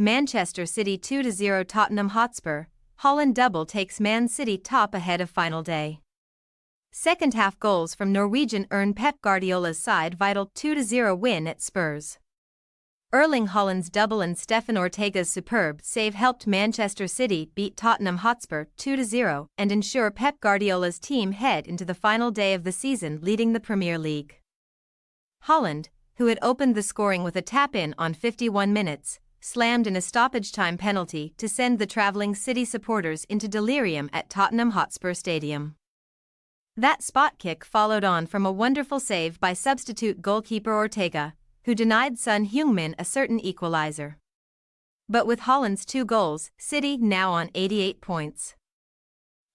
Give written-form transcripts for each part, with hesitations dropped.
Manchester City 2-0 Tottenham Hotspur, Haaland double takes Man City top ahead of final day. Second-half goals from Norwegian earn Pep Guardiola's side vital 2-0 win at Spurs. Erling Haaland's double and Stefan Ortega's superb save helped Manchester City beat Tottenham Hotspur 2-0 and ensure Pep Guardiola's team head into the final day of the season leading the Premier League. Haaland, who had opened the scoring with a tap-in on 51 minutes, slammed in a stoppage-time penalty to send the travelling City supporters into delirium at Tottenham Hotspur Stadium. That spot kick followed on from a wonderful save by substitute goalkeeper Ortega, who denied Son Heung-min a certain equaliser. But with Haaland's 2 goals, City now on 88 points.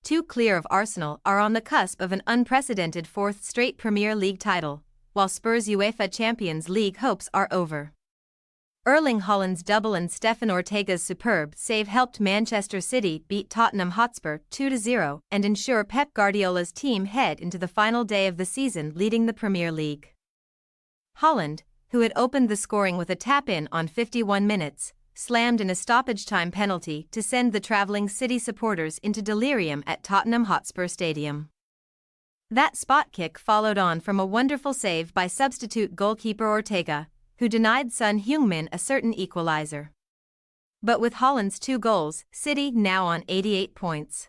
2 clear of Arsenal are on the cusp of an unprecedented 4th straight Premier League title, while Spurs' UEFA Champions League hopes are over. Erling Haaland's double and Stefan Ortega's superb save helped Manchester City beat Tottenham Hotspur 2-0 and ensure Pep Guardiola's team head into the final day of the season leading the Premier League. Haaland, who had opened the scoring with a tap-in on 51 minutes, slammed in a stoppage-time penalty to send the travelling City supporters into delirium at Tottenham Hotspur Stadium. That spot kick followed on from a wonderful save by substitute goalkeeper Ortega, who denied Son Heung-min a certain equaliser. But with Haaland's 2 goals, City now on 88 points.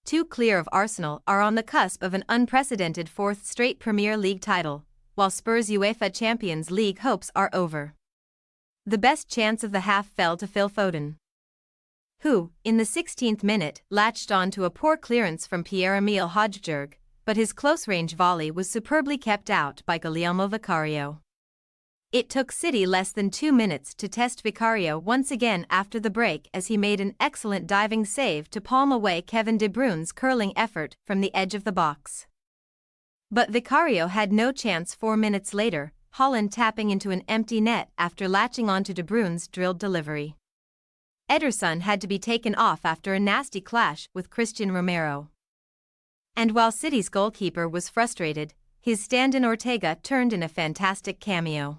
2 clear of Arsenal are on the cusp of an unprecedented 4th straight Premier League title, while Spurs' UEFA Champions League hopes are over. The best chance of the half fell to Phil Foden, who, in the 16th minute, latched on to a poor clearance from Pierre-Emile Højbjerg, but his close-range volley was superbly kept out by Guglielmo Vicario. It took City less than 2 minutes to test Vicario once again after the break as he made an excellent diving save to palm away Kevin De Bruyne's curling effort from the edge of the box. But Vicario had no chance 4 minutes later, Haaland tapping into an empty net after latching onto De Bruyne's drilled delivery. Ederson had to be taken off after a nasty clash with Christian Romero. And while City's goalkeeper was frustrated, his stand-in Ortega turned in a fantastic cameo.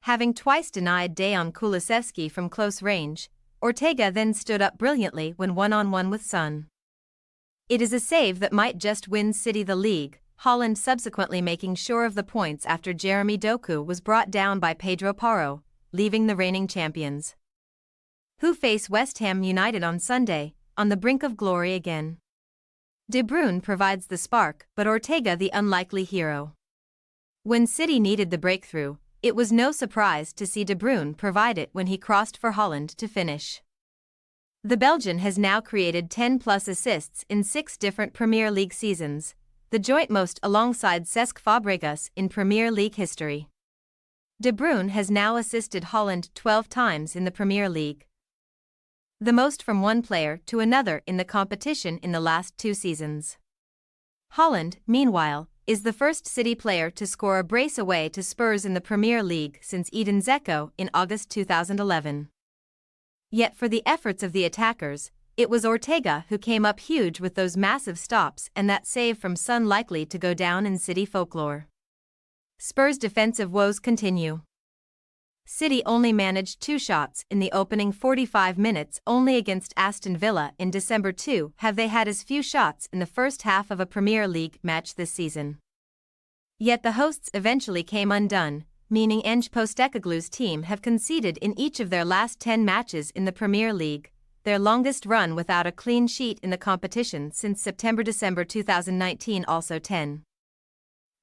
Having twice denied Dejan Kulusevski from close range, Ortega then stood up brilliantly when one-on-one with Son. It is a save that might just win City the league, Haaland subsequently making sure of the points after Jeremy Doku was brought down by Pedro Porro, leaving the reigning champions, who face West Ham United on Sunday, on the brink of glory again. De Bruyne provides the spark, but Ortega the unlikely hero. When City needed the breakthrough, it was no surprise to see De Bruyne provide it when he crossed for Haaland to finish. The Belgian has now created 10-plus assists in 6 different Premier League seasons, the joint most alongside Cesc Fabregas in Premier League history. De Bruyne has now assisted Haaland 12 times in the Premier League, the most from one player to another in the competition in the last 2 seasons. Haaland, meanwhile, is the first City player to score a brace away to Spurs in the Premier League since Edin Dzeko in August 2011. Yet for the efforts of the attackers, it was Ortega who came up huge with those massive stops and that save from Son likely to go down in City folklore. Spurs' defensive woes continue. City only managed 2 shots in the opening 45 minutes only against Aston Villa in December 2. Have they had as few shots in the first half of a Premier League match this season? Yet the hosts eventually came undone, meaning Ange Postecoglou's team have conceded in each of their last 10 matches in the Premier League, their longest run without a clean sheet in the competition since September-December 2019, also 10.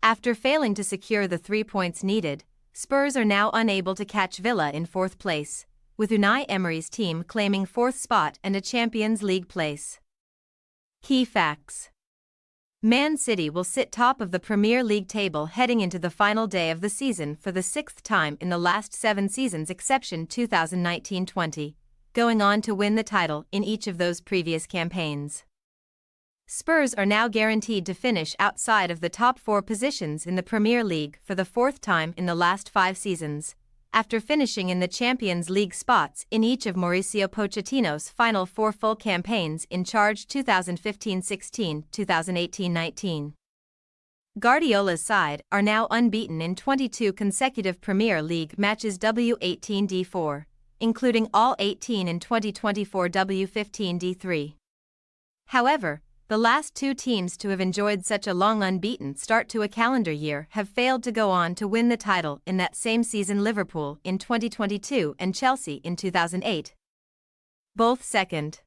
After failing to secure the 3 points needed, Spurs are now unable to catch Villa in 4th place, with Unai Emery's team claiming 4th spot and a Champions League place. Key facts: Man City will sit top of the Premier League table heading into the final day of the season for the 6th time in the last 7 seasons exception 2019-20. Going on to win the title in each of those previous campaigns. Spurs are now guaranteed to finish outside of the top 4 positions in the Premier League for the 4th time in the last 5 seasons, after finishing in the Champions League spots in each of Mauricio Pochettino's final 4 full campaigns in charge 2015-16, 2018-19. Guardiola's side are now unbeaten in 22 consecutive Premier League matches W18-D4, including all 18 in 2024 W15 D3. However, the last two teams to have enjoyed such a long unbeaten start to a calendar year have failed to go on to win the title in that same season: Liverpool in 2022 and Chelsea in 2008. Both second.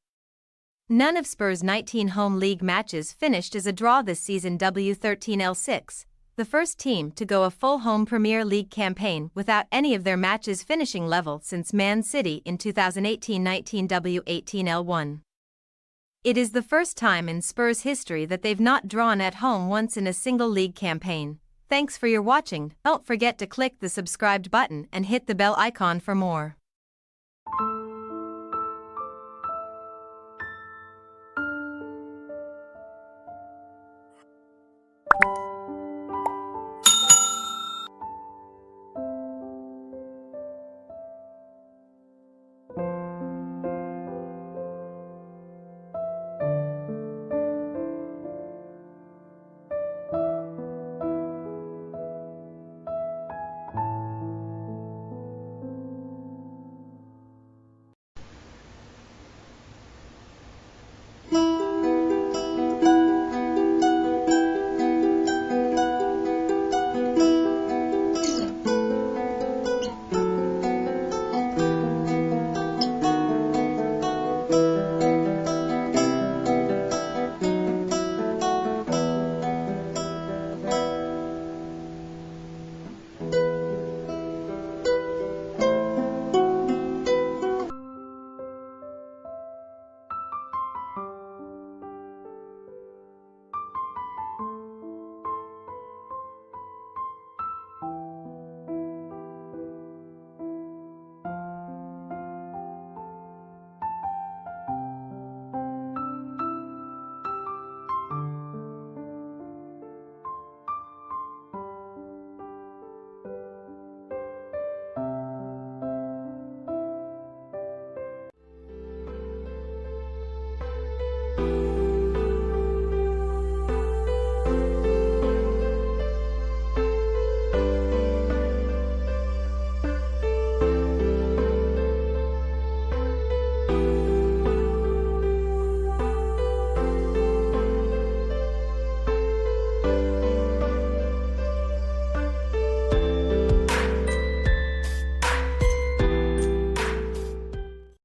None of Spurs' 19 home league matches finished as a draw this season. W13L6, the first team to go a full home Premier League campaign without any of their matches finishing level since Man City in 2018-19 W18L1. It is the first time in Spurs history that they've not drawn at home once in a single league campaign. Thanks for your watching. Don't forget to click the subscribed button and hit the bell icon for more.